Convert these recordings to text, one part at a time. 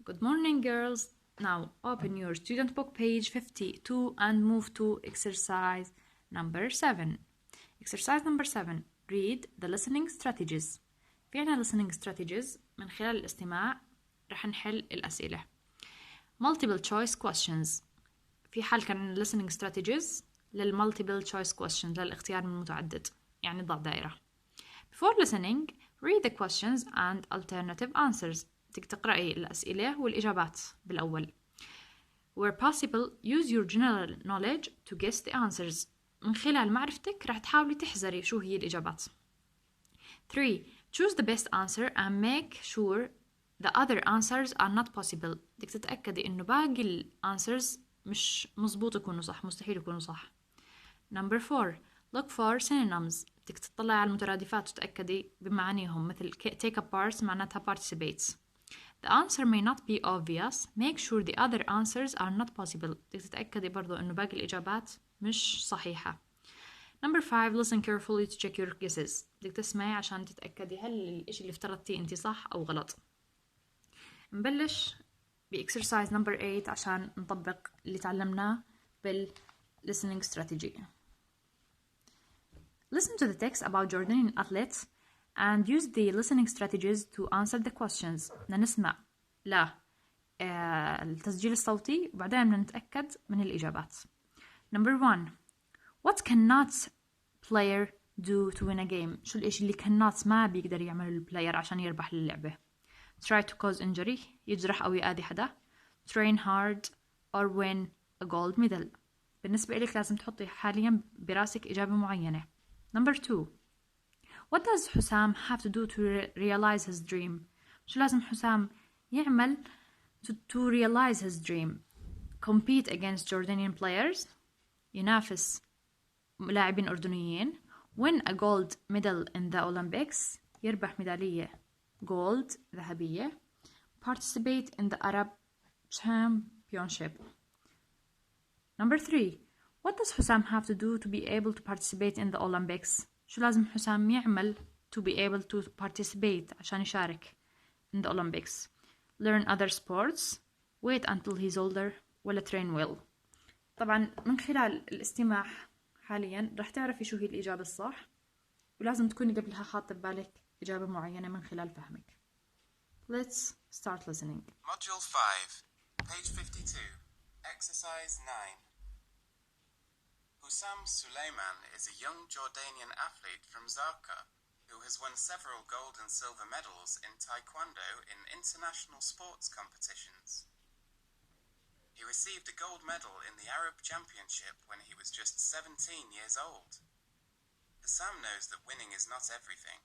Good morning, girls. Now open your student book page 52 and move to exercise number 7. Exercise number 7. Read the listening strategies. في عنا listening strategies من خلال الاستماع رح نحل الأسئلة. Multiple choice questions. في حال كان listening strategies للمultiple choice questions للاختيار من متعدد يعني ضع دائرة. Before listening, read the questions and alternative answers. بدك تقرأي الأسئلة والإجابات بالأول. Where possible, use your general knowledge to guess the answers. من خلال معرفتك رح تحاولي تحذري شو هي الإجابات. 3. Choose the best answer and make sure the other answers are not possible. بدك تتأكدي إنه باقي ال answers مش مزبوط يكونوا صح، مستحيل يكونوا صح. Number 4. Look for synonyms. بدك تطلعي على المترادفات وتتأكدي بمعانيهم مثل take a part معناتها participates. The answer may not be obvious. Make sure the other answers are not possible. بدك تتأكدي برضو إنه باقي الإجابات مش صحيحة. Number 5. Listen carefully to check your guesses. بدك تسمعي عشان تتأكدي هل الإشي اللي افترضتيه أنت صح أو غلط. نبلش بإكسرسايز نمبر 8 عشان نطبق اللي تعلمناه listening strategy. Listen to the text about Jordanian athletes and use the listening strategies to answer the questions. بدنا نسمع التسجيل الصوتي وبعدين بدنا نتأكد من الإجابات. Number 1. What cannot player do to win a game? شو الإشي اللي cannot ما بيقدر يعمله البلاير عشان يربح اللعبة؟ Try to cause injury يجرح أو يؤذي حدا. Train hard or win a gold medal. بالنسبة إليك لازم تحطي حاليا براسك إجابة معينة. Number 2. What does حسام have to do to realize his dream? شو لازم حسام يعمل to realize his dream? Compete against Jordanian players. ينافس لاعبين أردنيين. Win a gold medal in the Olympics. يربح ميدالية gold ذهبية. Participate in the Arab Championship. Number 3. What does حسام have to do to be able to participate in the Olympics? شو لازم حسام يعمل to be able to participate عشان يشارك in the Olympics? Learn other sports. Wait until he's older. ولا train well. طبعا من خلال الاستماع حاليا رح تعرفي شو هي الإجابة الصح ولازم تكوني قبلها حاطة ببالك إجابة معينة من خلال فهمك. Let's start listening. Module 5, page 52, exercise 9. Hussam Suleiman is a young Jordanian athlete from Zarqa who has won several gold and silver medals in taekwondo in international sports competitions. He received a gold medal in the Arab Championship when he was just 17 years old. Hussam knows that winning is not everything,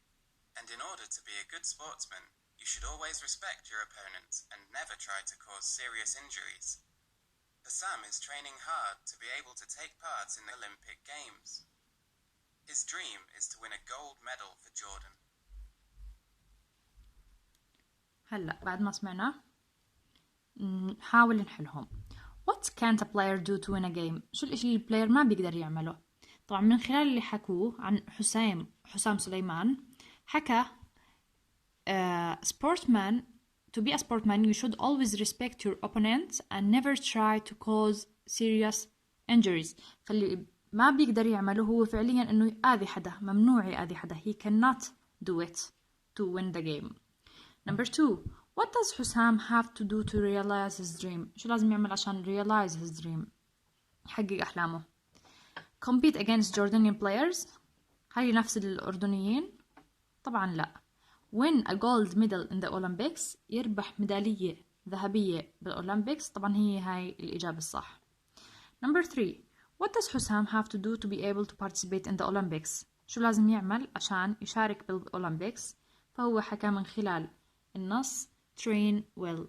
and in order to be a good sportsman, you should always respect your opponent and never try to cause serious injuries. Hussam is training hard to be able to take part in the Olympic Games. His dream is to win a gold medal for Jordan. هلا بعد ما سمعنا نحاول نحلهم. What can't a player do to win a game? شو الإشي اللي البلاير ما بيقدر يعمله؟ طبعا من خلال اللي حكوه عن حسام سليمان حكى sportsman. To be a sportsman, you should always respect your opponent and never try to cause serious injuries. فاللي ما بيقدر يعمله هو فعليا إنه يأذي حدا. ممنوع يأذي حدا. He cannot do it to win the game. Number 2. What does حسام have to do to realize his dream? شو لازم يعمل عشان realize his dream؟ يحقق أحلامه. Compete against Jordanian players. هل ينافس الأردنيين؟ طبعا لا. Win a gold medal in the Olympics. يربح ميدالية ذهبية بالأولمبيكس. طبعا هاي الإجابة الصح. Number 3. What does حسام have to do to be able to participate in the Olympics? شو لازم يعمل عشان يشارك بالأولمبيكس؟ فهو حكى من خلال النص train well.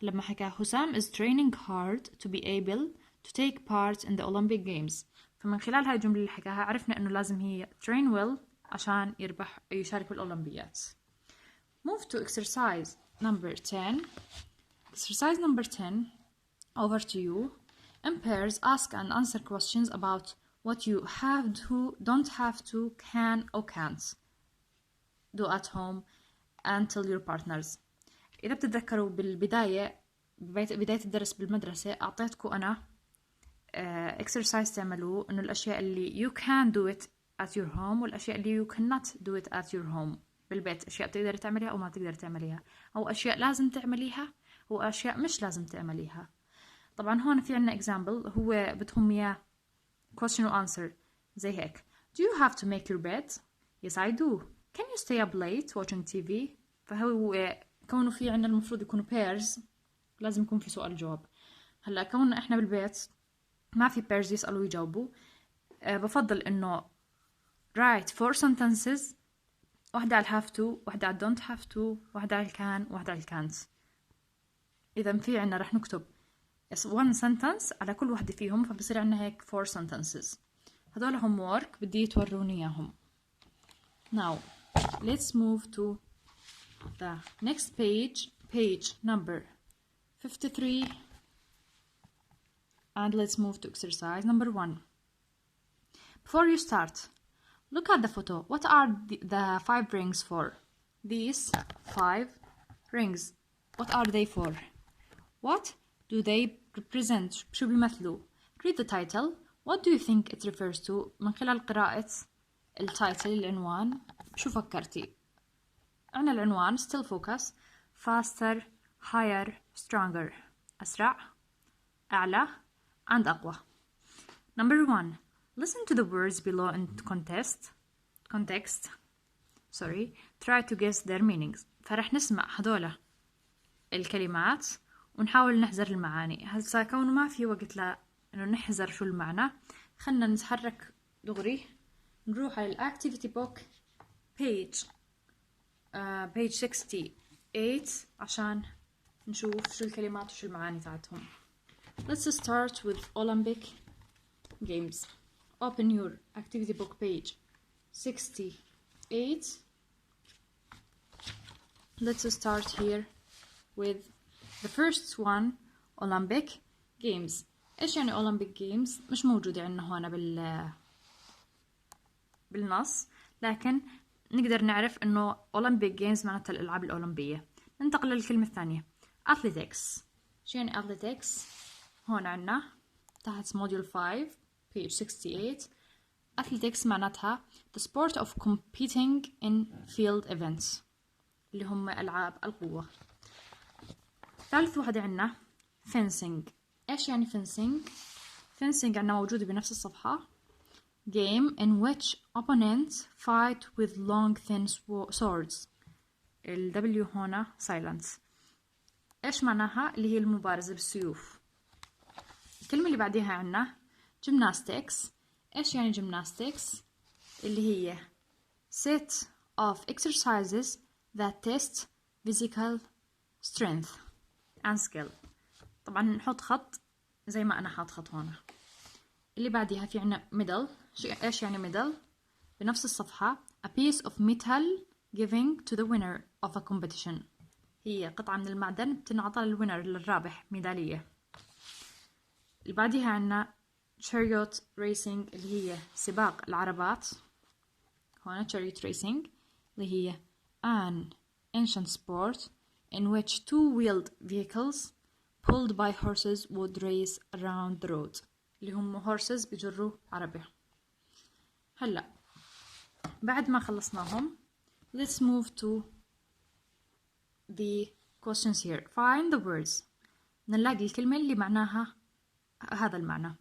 لما حكى حسام is training hard to be able to take part in the Olympic Games. فمن خلال هاي الجملة اللي حكاها عرفنا إنه لازم هي train well عشان يشارك بالأولمبيات. Move to exercise number 10. Exercise number 10. Over to you. In pairs, ask and answer questions about what you have to, don't have to, can or can't do at home and tell your partners. إذا بتتذكروا بالبداية بداية الدرس بالمدرسة أعطيتكم أنا exercise تعملوه إنه الأشياء اللي you can do it at your home والأشياء اللي you cannot do it at your home بالبيت. أشياء بتقدر تعمليها أو ما بتقدر تعمليها، أو أشياء لازم تعمليها وأشياء مش لازم تعمليها. طبعا هون في عنا example هو بدهم إياه question و answer زي هيك. Do you have to make your bed? Yes I do. Can you stay up late watching TV? فهو كونه في عنا المفروض يكونوا pairs لازم يكون في سؤال جواب. هلا كوننا احنا بالبيت ما في pairs يسألوا ويجاوبوا، بفضل انه write 4 sentences، واحدة على have to، واحدة على don't have to، واحدة على can، واحدة على can't. إذا في عنا رح نكتب 1 sentence على كل واحدة فيهم، فبصير عنا هيك 4 sentences. هدول homework بدي توروني إياهم. Now let's move to the next page number 53, and let's move to exercise number 1. Before you start, look at the photo. What are the 5 rings for? These 5 rings, what are they for? What do they represent? شو بيمثلوا؟ Read the title. What do you think it refers to? من خلال قراءة التايتل العنوان شو فكرتي؟ عنا العنوان still focus faster higher stronger أسرع أعلى and أقوى. Number 1. Listen to the words below in context. Try to guess their meanings. فرح نسمع هدول الكلمات ونحاول نحذر المعاني. هسا كونه ما في وقت إنه نحذر شو المعنى، خلنا نتحرك دغري نروح على الأكتيفيتي بوك page 68 عشان نشوف شو الكلمات وشو المعاني تاعتهم. Let's start with Olympic Games. Open your activity book page 68. Let's start here with the first one, Olympic Games. إيش يعني Olympic Games؟ مش موجودة عندنا هون بالنص، لكن نقدر نعرف إنه Olympic Games معناتها الألعاب الأولمبية. ننتقل للكلمة الثانية Athletics. إيش يعني Athletics؟ هون عنا تحت module 5 page 68. Athletics معناتها the sport of competing in field events اللي هم ألعاب القوة. ثالث واحدة عنا fencing. إيش يعني fencing؟ fencing عنا موجودة بنفس الصفحة. game in which opponents fight with long thin swords. ال W هنا silence. إيش معناها؟ اللي هي المبارزة بالسيوف. الكلمة اللي بعديها عنا gymnastics. إيش يعني gymnastics؟ اللي هي set of exercises that test physical strength and skill. طبعا نحط خط زي ما أنا حاط خط هنا. اللي بعديها في عنا medal. إيش يعني medal؟ بنفس الصفحة a piece of metal giving to the winner of a competition. هي قطعة من المعدن بتنعطى للوينر للرابح ميدالية. اللي بعديها عنا chariot racing اللي هي سباق العربات. هنا chariot racing اللي هي an ancient sport in which 2-wheeled vehicles pulled by horses would race around the road. اللي هم horses بيجروا عربة. هلا بعد ما خلصناهم let's move to the questions here. Find the words. نلاقي الكلمة اللي معناها هذا المعنى.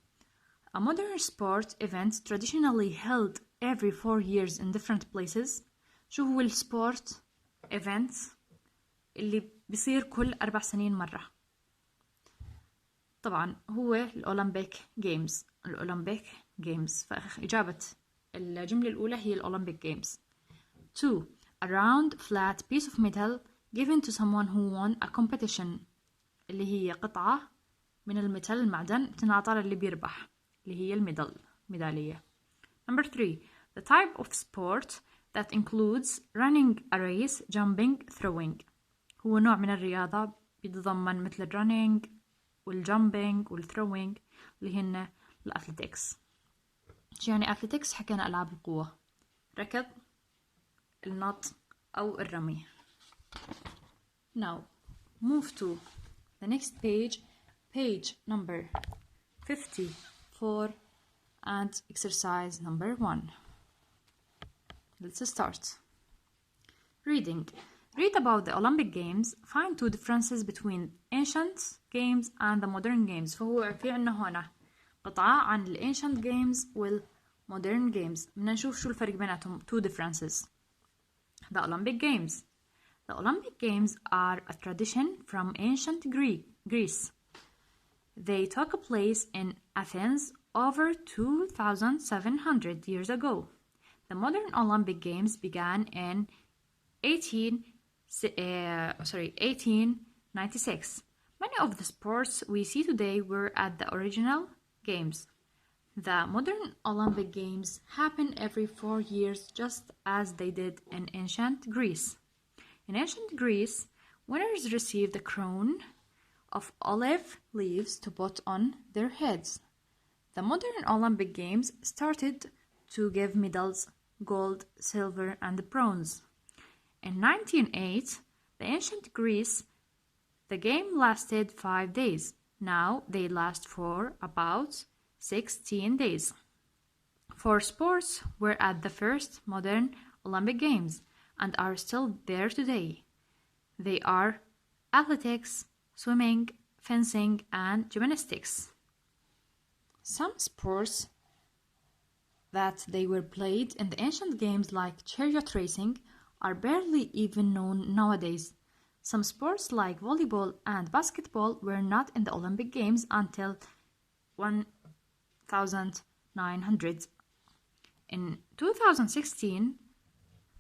A modern sport event traditionally held every 4 years in different places. شو هو السبورت event اللي بيصير كل 4 سنين مرة؟ طبعا هو الأولمبيك جيمز. الأولمبيك جيمز، فإجابة الجملة الأولى هي الأولمبيك جيمز. 2. A round flat piece of metal given to someone who won a competition اللي هي قطعة من الميتال المعدن بتنعطى للي بيربح اللي هي ميدالية. Number 3. The type of sport that includes running a race, jumping, throwing. هو نوع من الرياضة بيتضمن مثل الرننج والجامبينج والثروينج اللي هن الأثليتكس. يعني أثليتكس حكينا ألعاب القوة، ركض، النط أو الرمي. Now move to The next page, page number 54 and exercise number 1. Let's start. Reading. Read about the Olympic Games. Find two differences between ancient games and the modern games. فهو في عنا هنا قطعة عن ال ancient games وال modern games. بدنا نشوف شو الفرق بيناتهم. Two differences. The Olympic Games. The Olympic Games are a tradition from ancient Greece. They took place in Athens over 2,700 years ago. The modern Olympic Games began in 1896. Many of the sports we see today were at the original games. The modern Olympic Games happen every 4 years just as they did in ancient Greece. In ancient Greece, winners received a crown of olive leaves to put on their heads. The modern Olympic Games started to give medals gold, silver, and bronze. In 1908, the ancient Greece, the game lasted 5 days. Now they last for about 16 days. 4 sports were at the first modern Olympic Games and are still there today. They are athletics, swimming, fencing, and gymnastics. Some sports that they were played in the ancient games like chariot racing are barely even known nowadays. Some sports like volleyball and basketball were not in the Olympic Games until 1900. In 2016,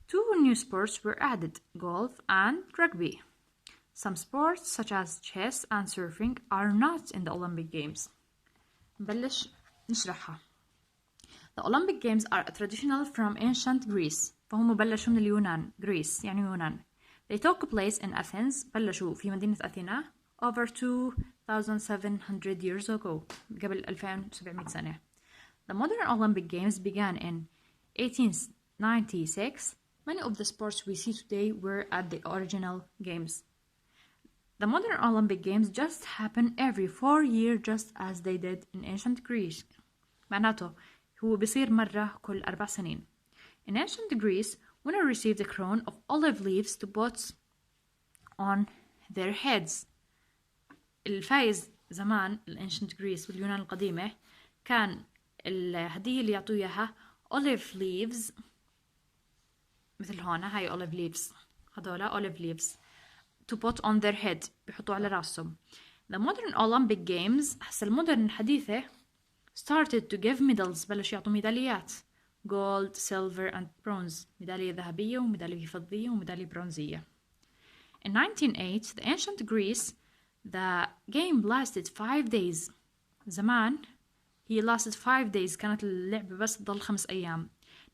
2 new sports were added, golf and rugby. Some sports such as chess and surfing are not in the Olympic Games. نبلش نشرحها. The Olympic Games are traditional from ancient Greece. فهم بلشوا من اليونان. Greece يعني يونان. They took place in Athens. بلشوا في مدينة أثينا over 2,700 years ago. قبل 2,700 سنة. The modern Olympic Games began in 1896. Many of the sports we see today were at the original games. The modern Olympic Games just happen every 4 years just as they did in ancient Greece. معناته هو بيصير مرة كل 4 سنين. In ancient Greece, winner received a crown of olive leaves to put on their heads. الفايز زمان ancient Greece واليونان القديمة كان الهدية اللي يعطوا إياها olive leaves مثل هون هاي olive leaves هذولا olive leaves to put on their head بيحطوا على راسهم. The modern Olympic Games هسه المودرن الحديثة started to give medals بلش يعطوا ميداليات gold, silver and bronze ميدالية ذهبية وميدالية فضية وميدالية برونزية. In 1908 the ancient Greece the game lasted 5 days. زمان he lasted 5 days كانت اللعبة بس تضل 5 أيام.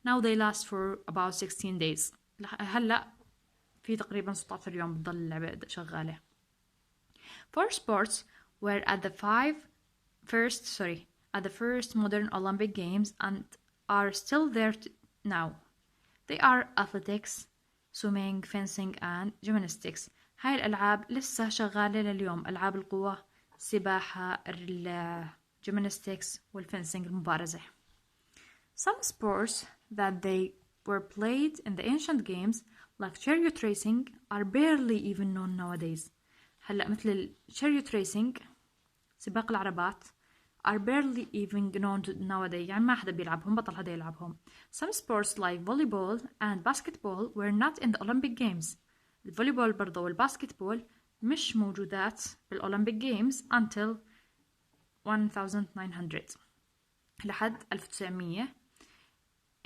Now they last for about 16 days. هلأ في تقريبا 16 يوم بتضل اللعبة شغالة. 4 sports were at the first modern Olympic Games and are still there now. They are athletics, swimming, fencing and gymnastics. هاي الألعاب لسه شغالة لليوم. ألعاب القوة، السباحة، الجيمناستكس والفنسينج المبارزة. Some sports that they were played in the ancient games like chariot racing are barely even known nowadays. هلأ مثل chariot racing سباق العربات are barely even known nowadays. يعني ما حدا بيلعبهم بطل حدا يلعبهم. Some sports like volleyball and basketball were not in the Olympic Games. الفوليبول برضو والباسكتبول مش موجودات بالأولمبيك جيمز until 1900 لحد 1900.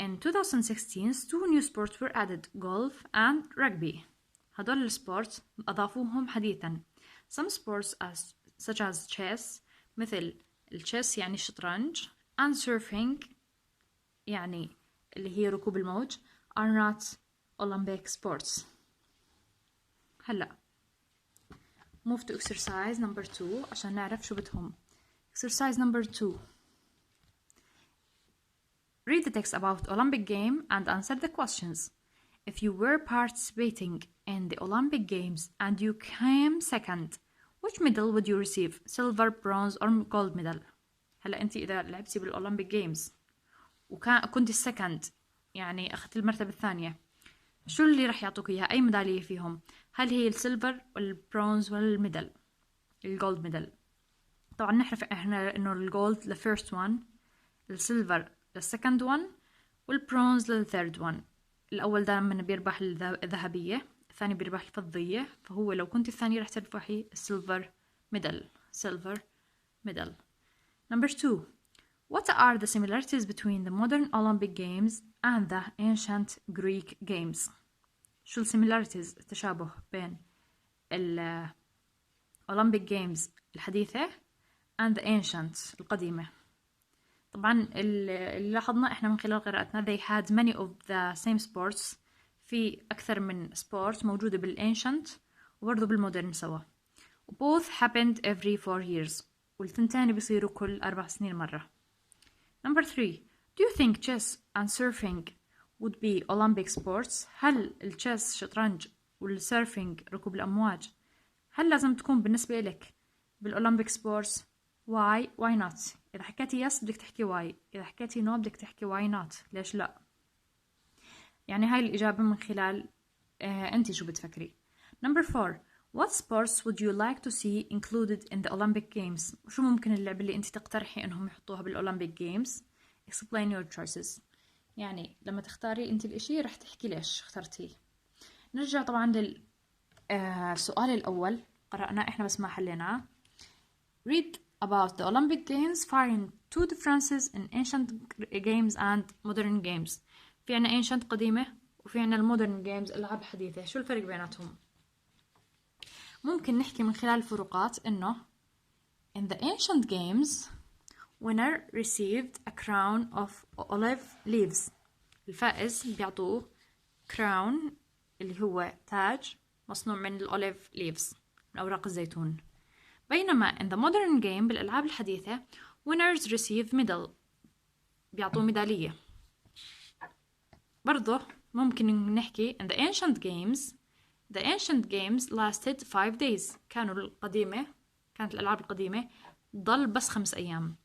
In 2016 2 new sports were added, golf and rugby. هدول السبورت أضافوهم حديثا. Some sports such as chess مثل الchess يعني الشطرنج and surfing يعني اللي هي ركوب الموج are not Olympic sports. هلأ move to exercise number 2 عشان نعرف شو بدهم. Exercise number 2. Read the text about Olympic game and answer the questions. If you were participating in the Olympic Games and you came second, Which medal would you receive? Silver, bronze or gold medal؟ هلا انت اذا لعبتي بالاولمبيك جيمز كنت السكند، يعني اخذت المرتبة الثانية، شو اللي راح يعطوك اياها؟ اي ميدالية فيهم؟ هل هي السيلفر والبرونز ولا الميدال الجولد ميدال؟ طبعا نعرف احنا انه الجولد للفيرست وان، السيلفر للسكند وان، والبرونز للثيرد وان. الاول دائما بيربح الذهبية، الثاني بيربح الفضية، فهو لو كنت الثانية راح تربحي السيلفر ميدال. silver medal. Number 2. What are the similarities between the modern Olympic Games and the ancient Greek Games؟ شو similarities التشابه بين ال Olympic Games الحديثة and the ancient القديمة؟ طبعا اللي لاحظنا احنا من خلال قراءتنا they had many of the same sports، في أكثر من sport موجودة بالancient وبرضو بالمودرن سوا. both happened every 4 years، والثنتين بيصيروا كل 4 سنين مرة. Number 3. Do you think chess and surfing would be Olympic sports؟ هل الchess شطرنج والسيرفينج ركوب الأمواج هل لازم تكون بالنسبة لك بالأولمبيك سبورتس؟ why not؟ إذا حكيتي yes بدك تحكي why، إذا حكيتي no بدك تحكي why not، ليش لا؟ يعني هاي الإجابة من خلال أنت شو بتفكري. Number 4. What sports would you like to see included in the Olympic Games؟ شو ممكن اللعبة اللي أنت تقترحي إنهم يحطوها بالأولمبيك Games؟ Explain your choices. يعني لما تختاري أنت الإشي رح تحكي ليش اخترتيه. نرجع طبعا للسؤال الأول، قرأنا إحنا بس ما حليناه. Read about the Olympic Games. Find two differences in ancient games and modern games. في عنا ancient قديمة وفي عنا المودرن games ألعاب حديثة، شو الفرق بيناتهم؟ ممكن نحكي من خلال الفروقات إنه in the ancient games winner received a crown of olive leaves. الفائز بيعطوه crown اللي هو تاج مصنوع من الأوليف leaves من أوراق الزيتون. بينما in the modern game بالألعاب الحديثة winners receive medal، بيعطوه ميدالية. برضه ممكن نحكي in the ancient games lasted 5 days. كانت الألعاب القديمة ضل بس 5 أيام.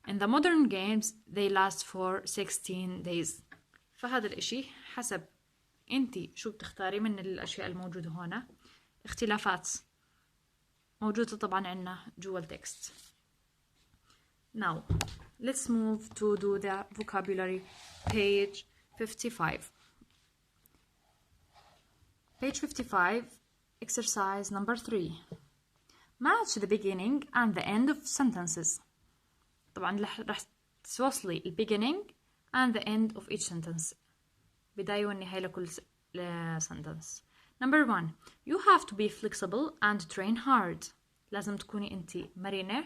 In the modern games they last for 16 days. فهذا الإشي حسب أنتي شو بتختاري من الأشياء الموجودة هنا. اختلافات موجودة طبعا عنا جوا التكست. Now let's move to do the vocabulary. Page 55. Page 55, exercise number 3. Match the beginning and the end of sentences. طبعا رح توصلي ال beginning and the end of each sentence، بداية والنهاية لكل sentence. Number 1. You have to be flexible and train hard. لازم تكوني انتي مرنة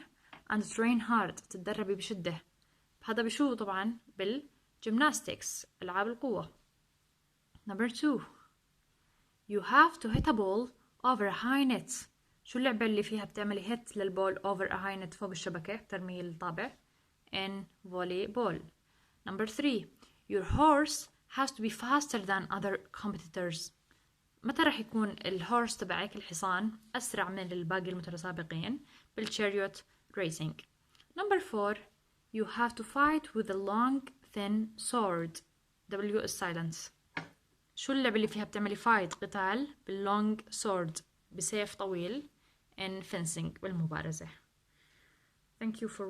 and train hard، تتدربي بشدة. هذا بشو طبعا بالجيمناستكس ألعاب القوة. Number 2. You have to hit a ball over a high net. شو اللعبة اللي فيها بتعملي hit للبول over a high net فوق الشبكة، ترمي الطابع in volleyball. Number 3. Your horse has to be faster than other competitors. متى راح يكون الهورس تبعك الحصان أسرع من الباقي المتسابقين بالchariot racing. Number 4. You have to fight with a long thin sword. W is silence. شو اللعبة اللي فيها بتعملي fight قتال بالlong sword بسيف طويل in fencing بالمبارزة. Thank you for